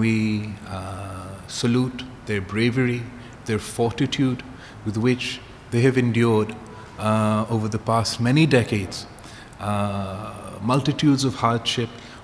We salute their bravery, their fortitude with which they have endured over the past many decades multitudes of hardship,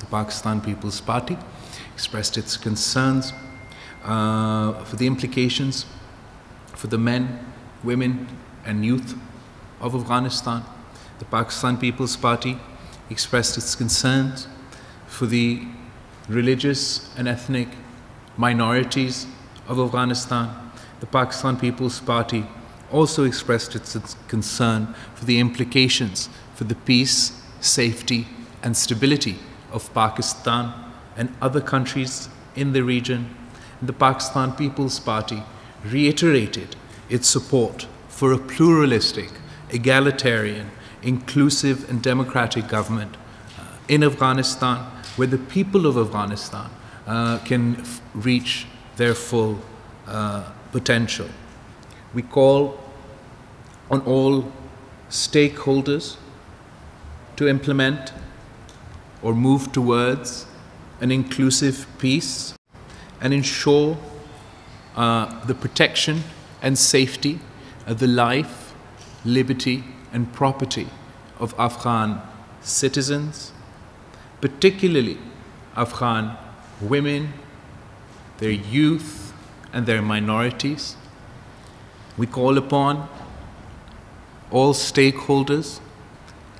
The Pakistan People's Party expressed its concerns for the implications for the men, women and youth of Afghanistan. The Pakistan People's Party expressed its concerns for the religious and ethnic minorities of Afghanistan. The Pakistan People's Party also expressed its concern for the implications for the peace, safety and stability of Pakistan and other countries in the region. The Pakistan People's Party reiterated its support for a pluralistic, egalitarian, inclusive and democratic government in Afghanistan, where the people of Afghanistan can reach their full potential. We call on all stakeholders to implement or move towards an inclusive peace and ensure the protection and safety of the life, liberty and property of Afghan citizens, particularly Afghan women, their youth and their minorities. We call upon all stakeholders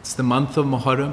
it's the month of Muharram,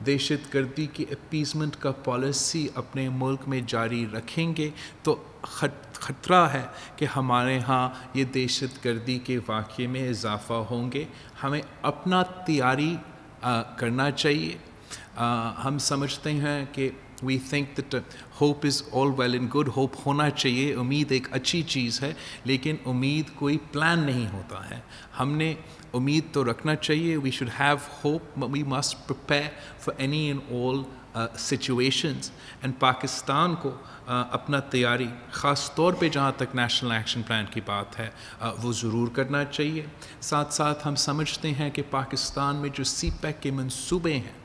دہشت گردی کی appeasement کا policy اپنے ملک میں جاری رکھیں گے تو خطرہ ہے کہ ہمارے ہاں یہ دہشت گردی کے واقعے میں اضافہ ہوں گے. ہمیں اپنا تیاری کرنا چاہیے. ہم سمجھتے ہیں کہ we think that hope is all well and good. hope ہونا چاہیے, امید ایک اچھی چیز ہے, لیکن امید کوئی پلان نہیں ہوتا ہے. ہم نے امید تو رکھنا چاہیے. we should have hope, but we must prepare for any and all situations. and Pakistan کو اپنا تیاری خاص طور پہ جہاں تک نیشنل ایکشن پلان کی بات ہے وہ ضرور کرنا چاہیے. ساتھ ساتھ ہم سمجھتے ہیں کہ پاکستان میں جو سی پیک کے منصوبے ہیں,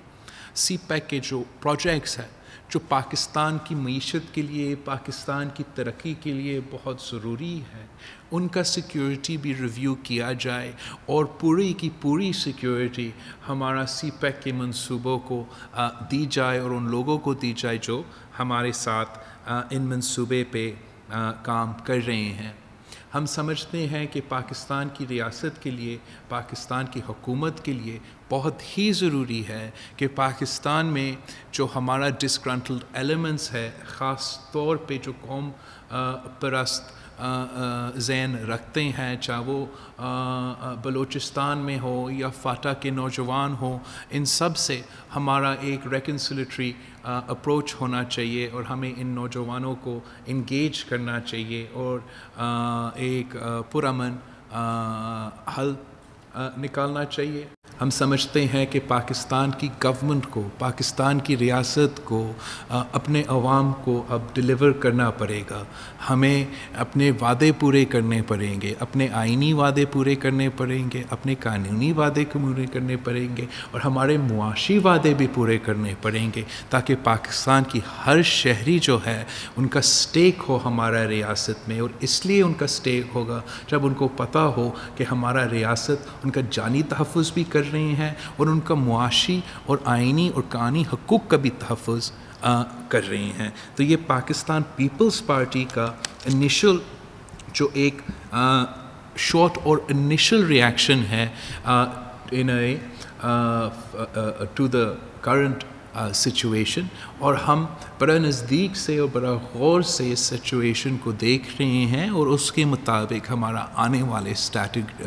سی پیک کے جو پروجیکٹس ہیں, جو پاکستان کی معیشت کے لیے, پاکستان کی ترقی کے لیے بہت ضروری ہے, ان کا سیکیورٹی بھی ریویو کیا جائے اور پوری کی پوری سیکیورٹی ہمارا سی پیک کے منصوبوں کو دی جائے اور ان لوگوں کو دی جائے جو ہمارے ساتھ ان منصوبے پہ کام کر رہے ہیں. ہم سمجھتے ہیں کہ پاکستان کی ریاست کے لیے, پاکستان کی حکومت کے لیے بہت ہی ضروری ہے کہ پاکستان میں جو ہمارا ڈسگرنٹلڈ ایلیمنٹس ہے, خاص طور پہ جو قوم پرست ذہن رکھتے ہیں, چاہے وہ بلوچستان میں ہو یا فاٹا کے نوجوان ہوں, ان سب سے ہمارا ایک ریکنسلیٹری اپروچ ہونا چاہیے اور ہمیں ان نوجوانوں کو انگیج کرنا چاہیے اور ایک پرامن حل نکالنا چاہیے. ہم سمجھتے ہیں کہ پاکستان کی گورنمنٹ کو, پاکستان کی ریاست کو اپنے عوام کو اب ڈیلیور کرنا پڑے گا. ہمیں اپنے وعدے پورے کرنے پڑیں گے, اپنے آئینی وعدے پورے کرنے پڑیں گے, اپنے قانونی وعدے پورے کرنے پڑیں گے اور ہمارے معاشی وعدے بھی پورے کرنے پڑیں گے, تاکہ پاکستان کی ہر شہری جو ہے ان کا سٹیک ہو ہمارا ریاست میں. اور اس لیے ان کا سٹیک ہوگا جب ان کو پتہ ہو کہ ہمارا ریاست ان کا جانی تحفظ بھی کر رہے ہیں اور ان کا معاشی اور آئینی اور قانونی حقوق کا بھی تحفظ کر رہے ہیں. تو یہ پاکستان پیپلز پارٹی کا انیشل جو ایک شارٹ اور انیشل ریاکشن ہے ٹو دا کرنٹ سچویشن, اور ہم بڑا نزدیک سے اور بڑا غور سے اس سچویشن کو دیکھ رہے ہیں اور اس کے مطابق ہمارا آنے والے اسٹیٹک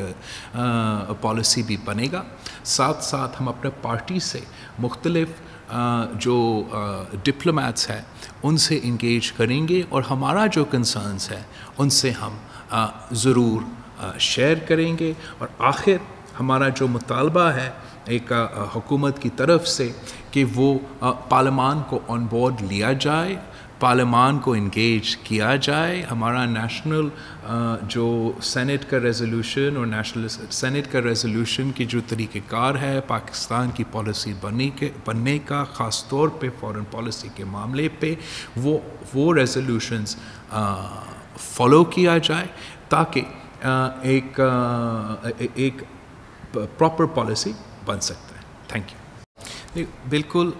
پالیسی بھی بنے گا. ساتھ ساتھ ہم اپنے پارٹی سے مختلف جو ڈپلومیٹس ہیں ان سے انگیج کریں گے اور ہمارا جو کنسرنس ہے ان سے ہم ضرور شیئر کریں گے. اور آخر ہمارا جو مطالبہ ہے ایک حکومت کی طرف سے کہ وہ پارلیمان کو آن بورڈ لیا جائے, پارلیمان کو انگیج کیا جائے. ہمارا نیشنل جو سینٹ کا ریزولوشن اور نیشنل سینٹ کا ریزولوشن کی جو طریقہ کار ہے پاکستان کی پالیسی بننے کا, خاص طور پہ فارن پالیسی کے معاملے پہ, وہ ریزولوشنز فالو کیا جائے تاکہ ایک پراپر پالیسی بن سکتا ہے. Thank you. بالکل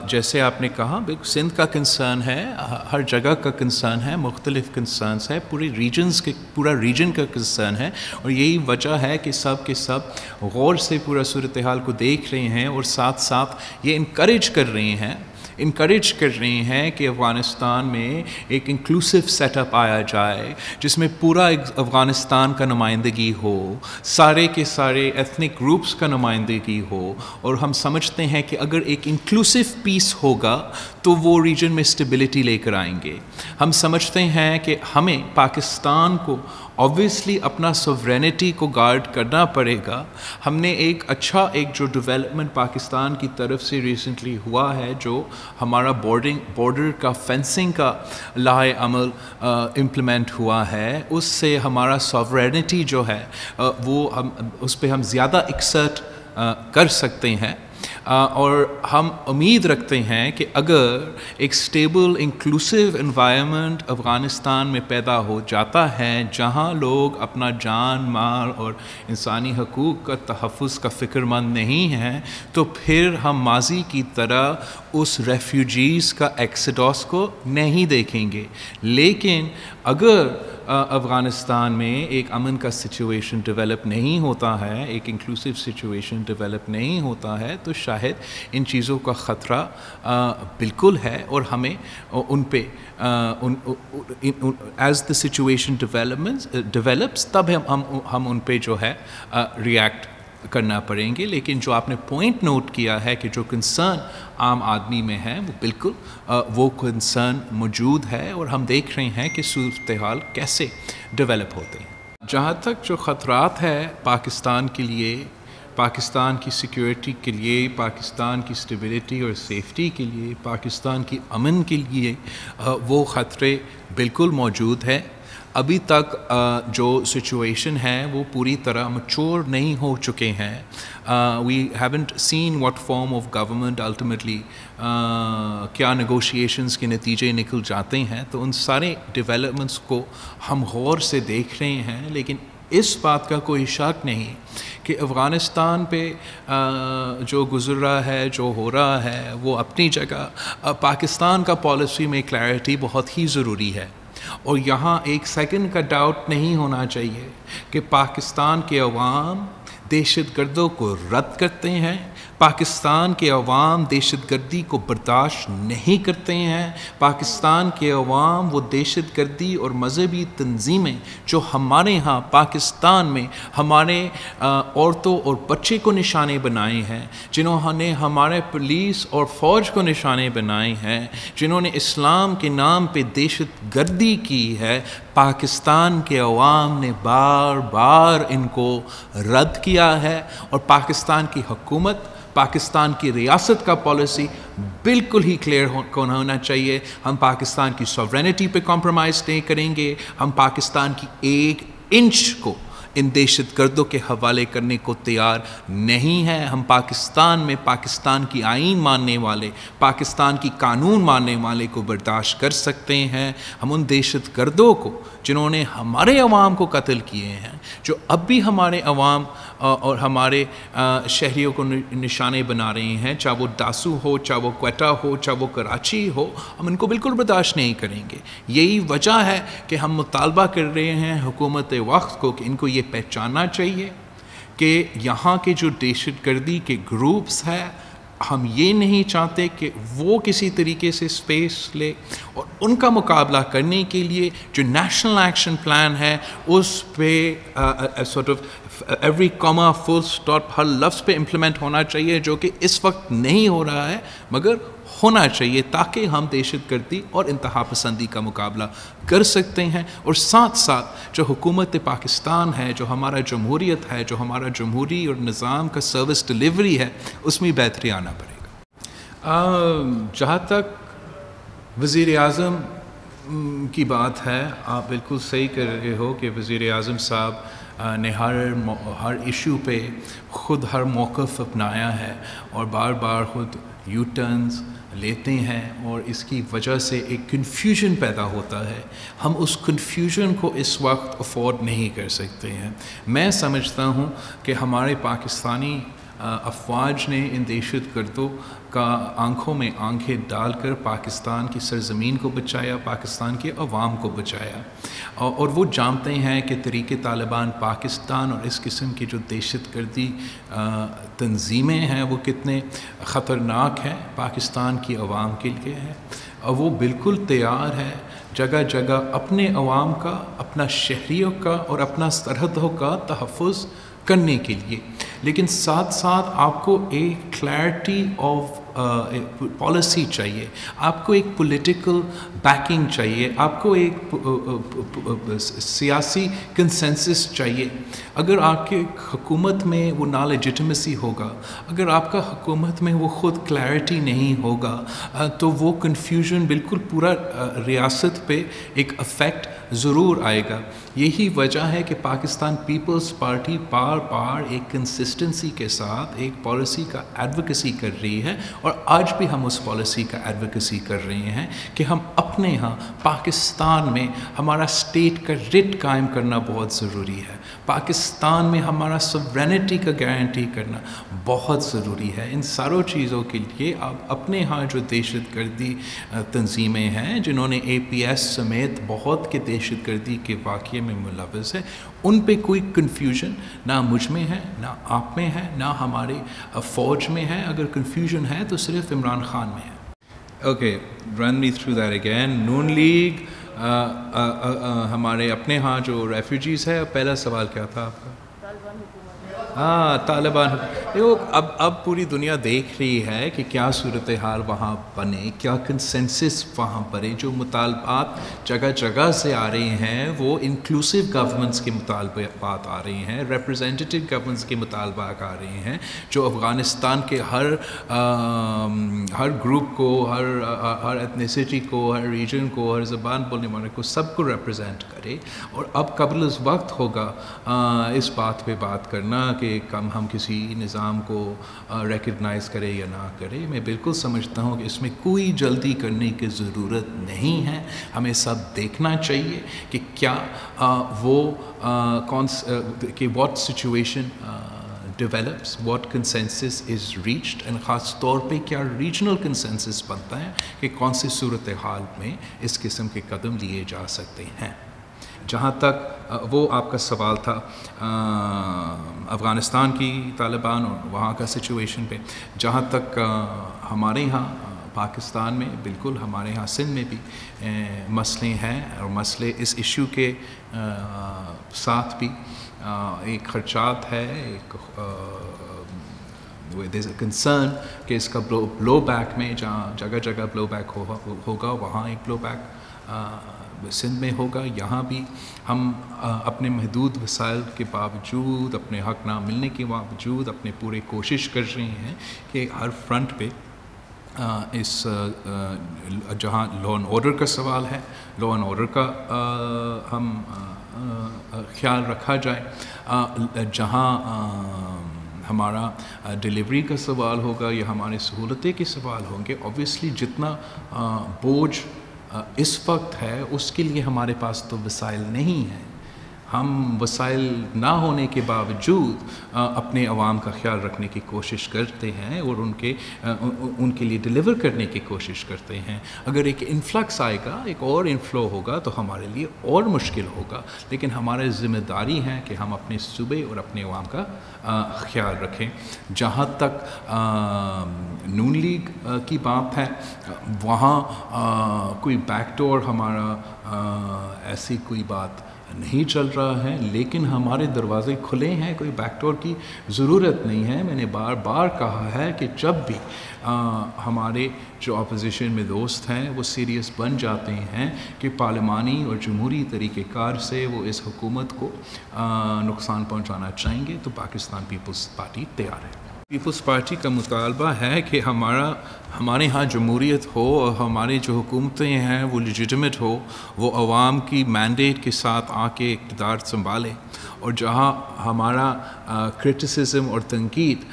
جیسے آپ نے کہا, بالکل سندھ کا کنسرن ہے, ہر جگہ کا کنسرن ہے, مختلف کنسرنس ہے, پورا ریجن کا کنسرن ہے, اور یہی وجہ ہے کہ سب کے سب غور سے پورا صورتحال کو دیکھ رہے ہیں اور ساتھ ساتھ یہ انکریج کر رہے ہیں کہ افغانستان میں ایک انکلوسیو سیٹ اپ آیا جائے جس میں پورا افغانستان کا نمائندگی ہو, سارے کے سارے ایتھنک گروپس کا نمائندگی ہو. اور ہم سمجھتے ہیں کہ اگر ایک انکلوسیو پیس ہوگا تو وہ ریجن میں اسٹیبلٹی لے کر آئیں گے. ہم سمجھتے ہیں کہ ہمیں پاکستان کو obviously اپنا سوورینٹی کو گارڈ کرنا پڑے گا. ہم نے ایک جو ڈیولپمنٹ پاکستان کی طرف سے ریسنٹلی ہوا ہے, جو ہمارا بارڈر کا فینسنگ کا لاہ عمل امپلیمنٹ ہوا ہے, اس سے ہمارا سوورینٹی جو ہے وہ اس پہ ہم زیادہ ایکسرٹ کر سکتے ہیں. اور ہم امید رکھتے ہیں کہ اگر ایک سٹیبل انکلوسیو انوائرمنٹ افغانستان میں پیدا ہو جاتا ہے جہاں لوگ اپنا جان مال اور انسانی حقوق کا تحفظ کا فکر مند نہیں ہیں, تو پھر ہم ماضی کی طرح اس ریفیوجیز کا ایکسڈوس کو نہیں دیکھیں گے. لیکن اگر افغانستان میں ایک امن کا سچویشن ڈیولپ نہیں ہوتا ہے, ایک انکلوسیو سچویشن ڈیولپ نہیں ہوتا ہے, تو شاید ان چیزوں کا خطرہ بالکل ہے, اور ہمیں ان پہ ایز دا سچویشن ڈیولپس تب ہم ان پہ جو ہے ریئیکٹ کرنا پڑیں گے. لیکن جو آپ نے پوائنٹ نوٹ کیا ہے کہ جو کنسرن عام آدمی میں ہے, وہ بالکل وہ کنسرن موجود ہے, اور ہم دیکھ رہے ہیں کہ صورتحال کیسے ڈیولپ ہوتے ہیں. جہاں تک جو خطرات ہے پاکستان کے لیے, پاکستان کی سیکیورٹی کے لیے, پاکستان کی اسٹیبلٹی اور سیفٹی کے لیے, پاکستان کی امن کے لیے, وہ خطرے بالکل موجود ہیں. ابھی تک جو سچویشن ہے وہ پوری طرح میچور نہیں ہو چکے ہیں. We haven't seen what form of government ultimately کیا نیگوشیشنز کے نتیجے نکل جاتے ہیں. تو ان سارے ڈیولپمنٹس کو ہم غور سے دیکھ رہے ہیں. لیکن اس بات کا کوئی شک نہیں کہ افغانستان پہ جو گزر رہا ہے, جو ہو رہا ہے, وہ اپنی جگہ پاکستان کا پالیسی میں کلیئرٹی بہت ہی ضروری ہے. اور یہاں ایک سیکنڈ کا ڈاؤٹ نہیں ہونا چاہیے کہ پاکستان کے عوام دہشت گردوں کو رد کرتے ہیں, پاکستان کے عوام دہشت گردی کو برداشت نہیں کرتے ہیں, پاکستان کے عوام وہ دہشت گردی اور مذہبی تنظیمیں جو ہمارے ہاں پاکستان میں ہمارے عورتوں اور بچے کو نشانے بنائے ہیں, جنہوں نے ہمارے پولیس اور فوج کو نشانے بنائے ہیں, جنہوں نے اسلام کے نام پہ دہشت گردی کی ہے, پاکستان کے عوام نے بار بار ان کو رد کیا ہے. اور پاکستان کی حکومت, پاکستان کی ریاست کا پالیسی بالکل ہی کلیئر ہونا چاہیے. ہم پاکستان کی سوورینٹی پہ کمپرومائز نہیں کریں گے, ہم پاکستان کی ایک انچ کو ان دہشت گردوں کے حوالے کرنے کو تیار نہیں ہیں. ہم پاکستان میں پاکستان کی آئین ماننے والے, پاکستان کی قانون ماننے والے کو برداشت کر سکتے ہیں. ہم ان دہشت گردوں کو جنہوں نے ہمارے عوام کو قتل کیے ہیں, جو اب بھی ہمارے عوام اور ہمارے شہریوں کو نشانے بنا رہے ہیں, چاہے وہ ڈاسو ہو, چاہے وہ کوئٹہ ہو, چاہے وہ کراچی ہو, ہم ان کو بالکل برداشت نہیں کریں گے. یہی وجہ ہے کہ ہم مطالبہ کر رہے ہیں حکومت وقت کو کہ ان کو یہ پہچاننا چاہیے کہ یہاں کے جو دہشت گردی کے گروپس ہیں, ہم یہ نہیں چاہتے کہ وہ کسی طریقے سے اسپیس لے, اور ان کا مقابلہ کرنے کے لیے جو نیشنل ایکشن پلان ہے اس پہ sort of every comma full stop ہر لفظ پہ امپلیمنٹ ہونا چاہیے, جو کہ اس وقت نہیں ہو رہا ہے مگر ہونا چاہیے, تاکہ ہم دہشت گردی اور انتہا پسندی کا مقابلہ کر سکتے ہیں. اور ساتھ ساتھ جو حکومت پاکستان ہے, جو ہمارا جمہوریت ہے, جو ہمارا جمہوری اور نظام کا سروس ڈلیوری ہے, اس میں بہتری آنا پڑے گا. جہاں تک وزیر اعظم کی بات ہے, آپ بالکل صحیح کر رہے ہو کہ وزیر اعظم صاحب نے ہر ایشو پہ خود ہر موقف اپنایا ہے, اور بار بار خود یو ٹرنز لیتے ہیں, اور اس کی وجہ سے ایک کنفیوژن پیدا ہوتا ہے. ہم اس کنفیوژن کو اس وقت افورڈ نہیں کر سکتے ہیں. میں سمجھتا ہوں کہ ہمارے پاکستانی افواج نے ان دہشت گردوں کا آنکھوں میں آنکھیں ڈال کر پاکستان کی سرزمین کو بچایا, پاکستان کے عوام کو بچایا, اور وہ جانتے ہیں کہ طریق طالبان پاکستان اور اس قسم کی جو دہشت گردی تنظیمیں ہیں وہ کتنے خطرناک ہیں پاکستان کی عوام کے لیے ہے. اور وہ بالکل تیار ہے جگہ جگہ اپنے عوام کا, اپنا شہریوں کا اور اپنا سرحدوں کا تحفظ کرنے کے لیے. لیکن ساتھ ساتھ آپ کو ایک کلیئرٹی آف پالیسی چاہیے, آپ کو ایک پولیٹیکل بیکنگ چاہیے, آپ کو ایک سیاسی کنسنسس چاہیے. اگر آپ کے حکومت میں وہ نا لیجٹمیسی ہوگا, اگر آپ کا حکومت میں وہ خود کلیئرٹی نہیں ہوگا, تو وہ کنفیوژن بالکل پورا ریاست پہ ایک افیکٹ ضرور آئے گا. یہی وجہ ہے کہ پاکستان پیپلز پارٹی بار بار ایک کنسسٹنسی کے ساتھ ایک پالیسی کا ایڈوکیسی کر رہی ہے, اور آج بھی ہم اس پالیسی کا ایڈوکیسی کر رہے ہیں کہ ہم اپنے ہاں پاکستان میں ہمارا اسٹیٹ کا رٹ قائم کرنا بہت ضروری ہے. پاکستان میں ہمارا سورینٹی کا گارنٹی کرنا بہت ضروری ہے. ان ساروں چیزوں کے لیے آپ اپنے ہاں جو دہشت گردی تنظیمیں ہیں جنہوں نے APS سمیت بہت کے دہشت گردی کے واقعے میں ملوث ہے، ان پہ کوئی کنفیوژن نہ مجھ میں ہے، نہ آپ میں ہے، نہ ہمارے فوج میں ہے. اگر کنفیوژن ہے تو صرف عمران خان میں ہے. Okay, run me through that again. Noon League, ہمارے اپنے ہاں جو ریفیوجیز ہے. پہلا سوال کیا تھا آپ کا؟ طالبان. اب پوری دنیا دیکھ رہی ہے کہ کیا صورتحال وہاں بنے، کیا کنسنسس وہاں بنے. جو مطالبات جگہ جگہ سے آ رہے ہیں وہ انکلوسیو گورنمنٹس کے مطالبات آ رہے ہیں، ریپرزینٹیو گورنمنٹس کے مطالبات آ رہے ہیں، جو افغانستان کے ہر گروپ کو، ہر ایتھنیسٹی کو، ہر ریجن کو، ہر زبان بولنے والے کو، سب کو ریپرزینٹ کرے. اور اب قبل از وقت ہوگا اس بات پہ بات کرنا کہ ہم کسی نظام کو ریکگنائز کرے یا نہ کرے. میں بالکل سمجھتا ہوں کہ اس میں کوئی جلدی کرنے کی ضرورت نہیں ہے. ہمیں سب دیکھنا چاہیے کہ کیا what situation develops, what consensus is reached, and خاص طور پہ کیا ریجنل کنسنسس بنتا ہے کہ کون سی صورتحال میں اس قسم کے قدم لیے جا سکتے ہیں. جہاں تک وہ آپ کا سوال تھا افغانستان کی طالبان اور وہاں کا سچویشن پہ، جہاں تک ہمارے یہاں پاکستان میں، بالکل ہمارے یہاں سندھ میں بھی مسئلے ہیں، اور مسئلے اس ایشو کے ساتھ بھی ایک خدشات ہے، ایک دیر از اے کنسرن کہ اس کا بلو بیک میں جہاں جگہ جگہ بلو بیک ہوگا وہاں ایک بلو بیک سندھ میں ہوگا. یہاں بھی ہم اپنے محدود وسائل کے باوجود، اپنے حق نہ ملنے کے باوجود اپنے پورے کوشش کر رہے ہیں کہ ہر فرنٹ پہ اس جہاں لا اینڈ آرڈر کا سوال ہے، لا اینڈ آرڈر کا ہم خیال رکھا جائے. جہاں ہمارا ڈیلیوری کا سوال ہوگا یا ہمارے سہولتیں کے سوال ہوں گے، اوبویسلی جتنا بوجھ اس وقت ہے اس کے لیے ہمارے پاس تو وسائل نہیں ہیں. ہم وسائل نہ ہونے کے باوجود اپنے عوام کا خیال رکھنے کی کوشش کرتے ہیں اور ان کے لیے ڈیلیور کرنے کی کوشش کرتے ہیں. اگر ایک انفلکس آئے گا، ایک اور انفلو ہوگا تو ہمارے لیے اور مشکل ہوگا. لیکن ہماری ذمہ داری ہے کہ ہم اپنے صوبے اور اپنے عوام کا خیال رکھیں. جہاں تک نون لیگ کی بات ہے، وہاں کوئی بیک ڈور ہمارا ایسی کوئی بات نہیں چل رہا ہے، لیکن ہمارے دروازے کھلے ہیں، کوئی بیک ڈور کی ضرورت نہیں ہے. میں نے بار بار کہا ہے کہ جب بھی ہمارے جو اپوزیشن میں دوست ہیں وہ سیریس بن جاتے ہیں کہ پارلیمانی اور جمہوری طریقہ کار سے وہ اس حکومت کو نقصان پہنچانا چاہیں گے، تو پاکستان پیپلز پارٹی تیار ہے. پیپلز پارٹی کا مطالبہ ہے کہ ہمارے ہاں جمہوریت ہو اور ہماری جو حکومتیں ہیں وہ لیجیٹمیٹ ہو، وہ عوام کی مینڈیٹ کے ساتھ آ کے اقتدار سنبھالیں. اور جہاں ہمارا کرٹیسزم اور تنقید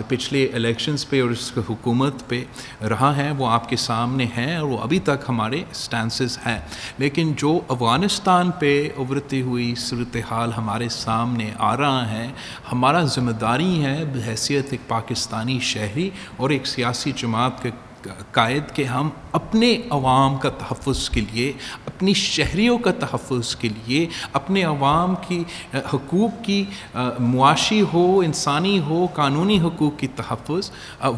پچھلے الیکشنز پہ اور اس حکومت پہ رہا ہے وہ آپ کے سامنے ہے، اور وہ ابھی تک ہمارے سٹینسز ہیں. لیکن جو افغانستان پہ ابھرتی ہوئی صورتحال ہمارے سامنے آ رہا ہے، ہمارا ذمہ داری ہے بحیثیت ایک پاکستانی شہری اور ایک سیاسی جماعت کے قائد کہ ہم اپنے عوام کا تحفظ کے لیے، اپنی شہریوں کا تحفظ کے لیے، اپنے عوام کی حقوق کی معاشی ہو، انسانی ہو، قانونی حقوق کی تحفظ،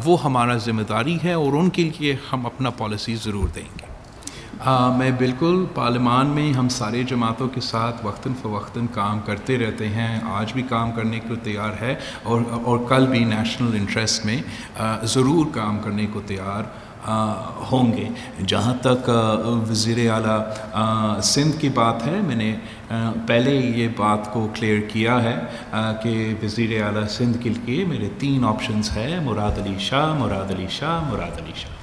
وہ ہمارا ذمہ داری ہے، اور ان کے لیے ہم اپنا پالیسی ضرور دیں گے. میں بالکل پارلیمان میں ہم سارے جماعتوں کے ساتھ وقتاً فوقتاً کام کرتے رہتے ہیں. آج بھی کام کرنے کو تیار ہے، اور کل بھی نیشنل انٹرسٹ میں ضرور کام کرنے کو تیار ہوں گے. جہاں تک وزیر اعلیٰ سندھ کی بات ہے، میں نے پہلے یہ بات کو کلیئر کیا ہے کہ وزیر اعلیٰ سندھ کے لیے میرے 3 آپشنز ہیں: مراد علی شاہ، مراد علی شاہ، مراد علی شاہ.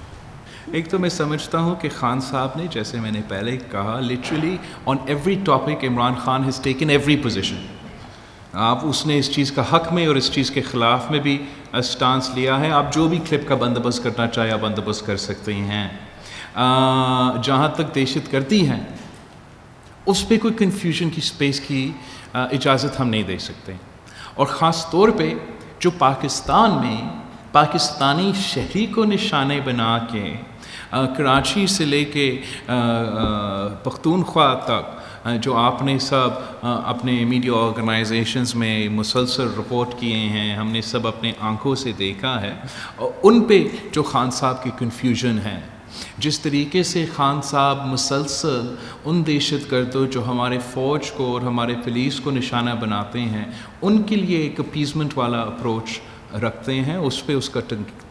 ایک تو میں سمجھتا ہوں کہ خان صاحب نے، جیسے میں نے پہلے کہا، literally on every topic Imran Khan has taken every position. اس نے اس چیز کا حق میں اور اس چیز کے خلاف میں بھی اسٹانس لیا ہے. آپ جو بھی کلپ کا بندوبست کرنا چاہے آپ بندوبست کر سکتے ہیں. جہاں تک دہشت گردی ہے، اس پہ کوئی کنفیوژن کی سپیس کی اجازت ہم نہیں دے سکتے. اور خاص طور پہ جو پاکستان میں پاکستانی شہری کو نشانے بنا کے کراچی سے لے کے پختونخوا تک جو آپ نے سب اپنے میڈیا آرگنائزیشنز میں مسلسل رپورٹ کیے ہیں، ہم نے سب اپنے آنکھوں سے دیکھا ہے، ان پہ جو خان صاحب کی کنفیوژن ہے، جس طریقے سے خان صاحب مسلسل ان دہشت گردوں جو ہمارے فوج کو اور ہمارے پولیس کو نشانہ بناتے ہیں، ان کے لیے ایک اپیزمنٹ والا اپروچ رکھتے ہیں، اس پہ اس کا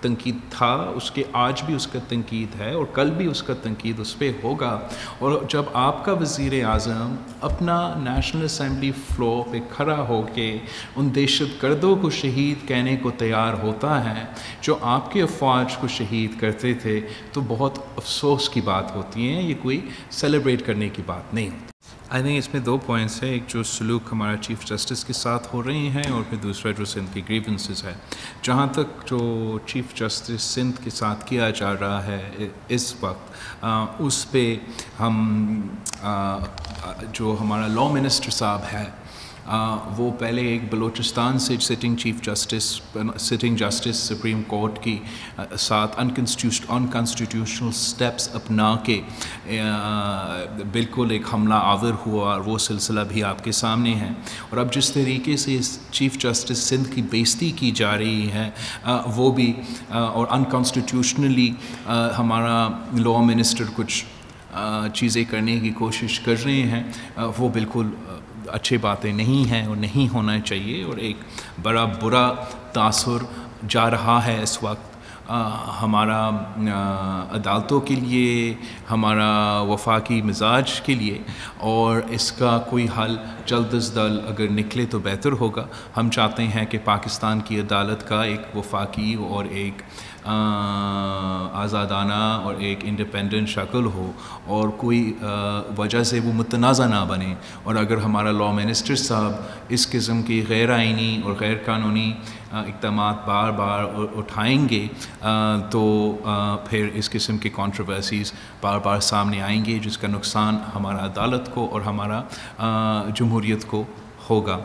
تنقید تھا، اس کے آج بھی اس کا تنقید ہے اور کل بھی اس کا تنقید اس پہ ہوگا. اور جب آپ کا وزیر اعظم اپنا نیشنل اسمبلی فلور پہ کھڑا ہو کے ان دہشت گردوں کو شہید کہنے کو تیار ہوتا ہے جو آپ کے افواج کو شہید کرتے تھے، تو بہت افسوس کی بات ہوتی ہے، یہ کوئی سیلیبریٹ کرنے کی بات نہیں ہوتی. آئی تھنک اس میں 2 پوائنٹس ہیں، ایک جو سلوک ہمارا چیف جسٹس کے ساتھ ہو رہے ہیں اور پھر دوسرا جو سندھ کی گریونسز ہے. جہاں تک جو چیف جسٹس سندھ کے ساتھ کیا جا رہا ہے اس وقت، اس پہ ہم جو ہمارا لا منسٹر صاحب ہے، وہ پہلے ایک بلوچستان سے سٹنگ جسٹس سپریم کورٹ کی ساتھ انکانسٹیٹیوشنل سٹیپس اپنا کے بالکل ایک حملہ آور ہوا، اور وہ سلسلہ بھی آپ کے سامنے ہے. اور اب جس طریقے سے چیف جسٹس سندھ کی بےزتی کی جا رہی ہے، وہ بھی اور انکانسٹیٹیوشنلی ہمارا لا منسٹر کچھ چیزیں کرنے کی کوشش کر رہے ہیں، وہ بالکل اچھی باتیں نہیں ہیں اور نہیں ہونا چاہیے. اور ایک بڑا برا تاثر جا رہا ہے اس وقت ہمارا عدالتوں کے لیے، ہمارا وفاقی مزاج کے لیے، اور اس کا کوئی حل جلد از جلد اگر نکلے تو بہتر ہوگا. ہم چاہتے ہیں کہ پاکستان کی عدالت کا ایک وفاقی اور ایک آزادانہ اور ایک انڈیپینڈنٹ شکل ہو، اور کوئی وجہ سے وہ متنازع نہ بنے. اور اگر ہمارا لا منسٹر صاحب اس قسم کی غیر آئینی اور غیر قانونی اقدامات بار بار اٹھائیں گے تو پھر اس قسم کی کنٹروورسیز بار بار سامنے آئیں گے، جس کا نقصان ہمارا عدالت کو اور ہمارا جمہوریت کو ہوگا.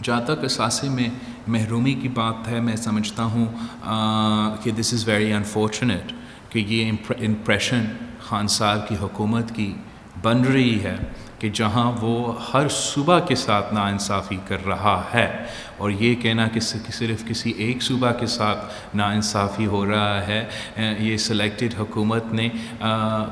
جہاں تک اثاثے میں محرومی کی بات ہے، میں سمجھتا ہوں کہ دس از ویری انفارچونیٹ کہ یہ امپریشن خان صاحب کی حکومت کی بن رہی ہے کہ جہاں وہ ہر صوبہ کے ساتھ ناانصافی کر رہا ہے، اور یہ کہنا کہ صرف کسی ایک صوبہ کے ساتھ ناانصافی ہو رہا ہے، یہ سلیکٹڈ حکومت نے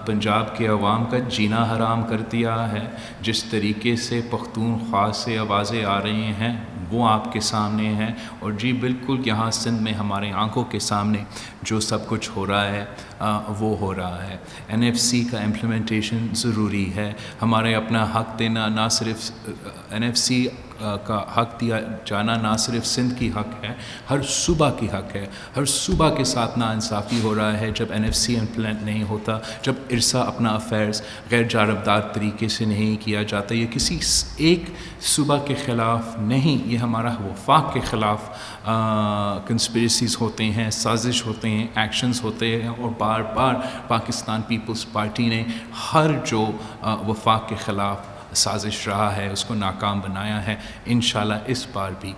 پنجاب کے عوام کا جینا حرام کر دیا ہے. جس طریقے سے پختونخوا سے آوازیں آ رہی ہیں وہ آپ کے سامنے ہیں، اور جی بالکل یہاں سندھ میں ہمارے آنکھوں کے سامنے جو سب کچھ ہو رہا ہے وہ ہو رہا ہے. NFC کا امپلیمنٹیشن ضروری ہے. ہمارے اپنا حق دینا، نہ صرف NFC کا حق دیا جانا نہ صرف سندھ کی حق ہے، ہر صوبہ کی حق ہے. ہر صوبہ کے ساتھ ناانصافی ہو رہا ہے جب NFC امپلیمنٹ نہیں ہوتا، جب ارسا اپنا افیئرز غیر جانبدار طریقے سے نہیں کیا جاتا. یہ کسی ایک صوبہ کے خلاف نہیں، یہ ہمارا وفاق کے خلاف کنسپریسیز ہوتے ہیں، سازش ہوتے ہیں، ایکشنز ہوتے ہیں، اور بار بار پاکستان پیپلز پارٹی نے ہر جو وفاق کے خلاف سازش رہا ہے اس کو ناکام بنایا ہے. انشاءاللہ اس بار بھی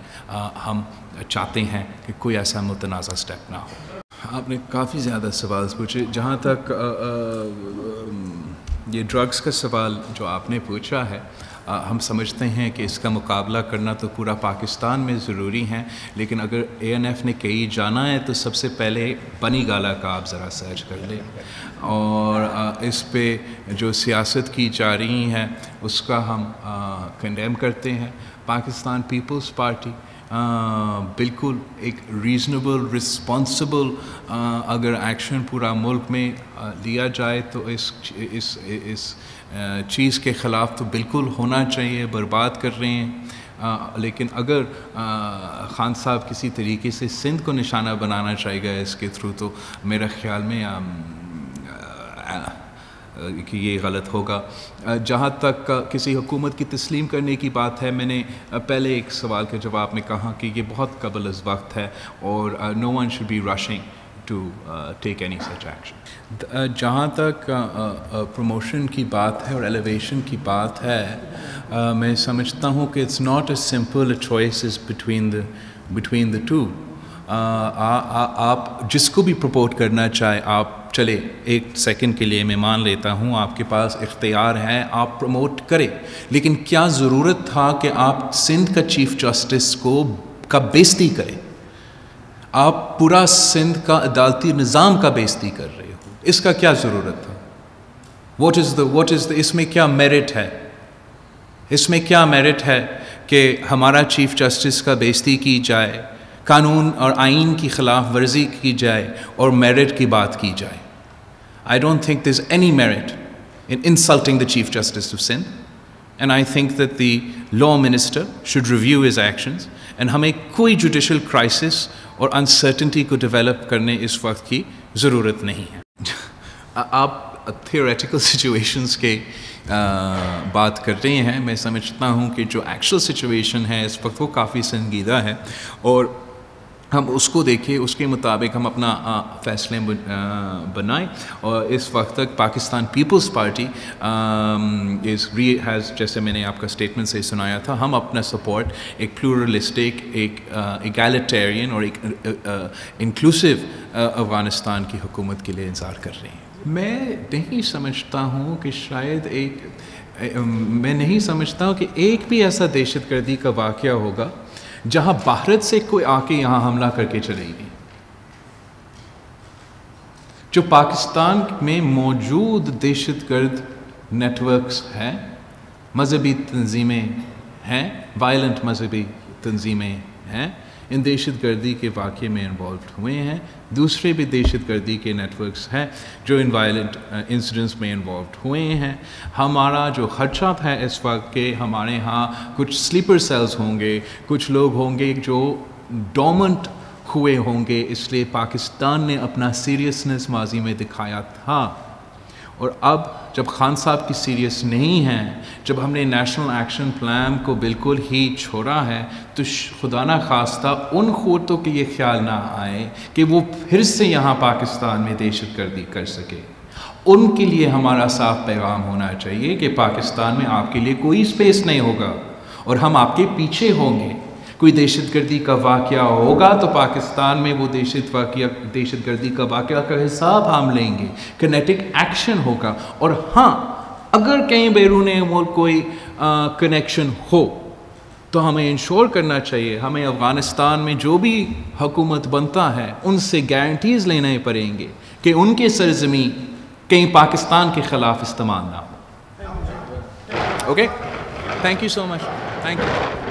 ہم چاہتے ہیں کہ کوئی ایسا متنازع سٹیپ نہ ہو. آپ نے کافی زیادہ سوال پوچھے. جہاں تک یہ ڈرگز کا سوال جو آپ نے پوچھا ہے، ہم سمجھتے ہیں کہ اس کا مقابلہ کرنا تو پورا پاکستان میں ضروری ہے، لیکن اگر ANF نے کہیں جانا ہے تو سب سے پہلے بنی گالہ کا آپ ذرا سرچ کر لیں، اور اس پہ جو سیاست کی جا رہی ہے اس کا ہم کنڈیم کرتے ہیں. پاکستان پیپلز پارٹی بالکل ایک ریزنیبل رسپانسبل اگر ایکشن پورا ملک میں لیا جائے تو اس چیز کے خلاف تو بالکل ہونا چاہیے. برباد کر رہے ہیں، لیکن اگر خان صاحب کسی طریقے سے سندھ کو نشانہ بنانا چاہے گا اس کے تھرو، تو میرا خیال میں کہ یہ غلط ہوگا. جہاں تک کسی حکومت کی تسلیم کرنے کی بات ہے، میں نے پہلے ایک سوال کے جواب میں کہا کہ یہ بہت قبل از وقت ہے، اور no one should be rushing to take any such action. جہاں تک promotion کی بات ہے اور elevation کی بات ہے، میں سمجھتا ہوں کہ it's not as simple a choice as between the two. آپ جس کو بھی پروپوٹ کرنا چاہے، آپ چلے ایک سیکنڈ کے لیے میں مان لیتا ہوں آپ کے پاس اختیار ہے، آپ پروموٹ کریں، لیکن کیا ضرورت تھا کہ آپ سندھ کا چیف جسٹس کا بےزتی کریں؟ آپ پورا سندھ کا عدالتی نظام کا بےزتی کر رہے ہو، اس کا کیا ضرورت تھا؟ واٹ از اس میں کیا میرٹ ہے؟ اس میں کیا میرٹ ہے کہ ہمارا چیف جسٹس کا بےزتی کی جائے، قانون اور آئین کی خلاف ورزی کی جائے اور میرٹ کی بات کی جائے؟ I don't think there's any merit in insulting the Chief Justice of Sindh, and I think that the law minister should review his actions, and ہمیں کوئی جوڈیشل کرائسس اور انسرٹنٹی کو ڈیولپ کرنے اس وقت کی ضرورت نہیں ہے. آپ تھیوریٹیکل سچویشنز کے بات کر رہے ہیں، میں سمجھتا ہوں کہ جو ایکچوئل سچویشن ہے اس وقت وہ کافی سنجیدہ ہے، اور ہم اس کو دیکھیں، اس کے مطابق ہم اپنا فیصلے بنائیں. اور اس وقت تک پاکستان پیپلز پارٹی جیسے میں نے آپ کا اسٹیٹمنٹ سے سنایا تھا، ہم اپنا سپورٹ ایک پلورلسٹک، ایک ایگالیٹیرین اور ایک انکلوسیو افغانستان کی حکومت کے لیے انتظار کر رہے ہیں. میں نہیں سمجھتا ہوں کہ میں نہیں سمجھتا ہوں کہ ایک بھی ایسا دہشت گردی کا واقعہ ہوگا جہاں بھارت سے کوئی آ کے یہاں حملہ کر کے چلے گی. جو پاکستان میں موجود دہشت گرد نیٹ ورکس ہیں، مذہبی تنظیمیں ہیں، وائلنٹ مذہبی تنظیمیں ہیں، ان دہشت گردی کے واقعے میں انوالوڈ ہوئے ہیں. دوسرے بھی دہشت گردی کے نیٹ ورکس ہیں جو ان وائلنٹ انسیڈنٹس میں انوالوڈ ہوئے ہیں. ہمارا جو خدشات ہے اس وقت کہ ہمارے ہاں کچھ سلیپر سیلز ہوں گے، کچھ لوگ ہوں گے جو ڈومنٹ ہوئے ہوں گے، اس لیے پاکستان نے اپنا سیریسنس ماضی میں دکھایا تھا. اور اب جب خان صاحب کی سیریس نہیں ہیں، جب ہم نے نیشنل ایکشن پلان کو بالکل ہی چھوڑا ہے، تو خدا نہ خواستہ ان قوتوں کے یہ خیال نہ آئے کہ وہ پھر سے یہاں پاکستان میں دہشت گردی کر سکے. ان کے لیے ہمارا صاف پیغام ہونا چاہیے کہ پاکستان میں آپ کے لیے کوئی سپیس نہیں ہوگا، اور ہم آپ کے پیچھے ہوں گے. کوئی دہشت گردی کا واقعہ ہوگا تو پاکستان میں وہ دہشت گردی کا واقعہ کا حساب ہم لیں گے، کنیٹک ایکشن ہوگا. اور ہاں، اگر کہیں بیرون ملک کوئی کنیکشن ہو تو ہمیں انشور کرنا چاہیے، ہمیں افغانستان میں جو بھی حکومت بنتا ہے ان سے گارنٹیز لینے پڑیں گے کہ ان کے سرزمین کہیں پاکستان کے خلاف استعمال نہ ہو. Okay, thank you so much. Thank you.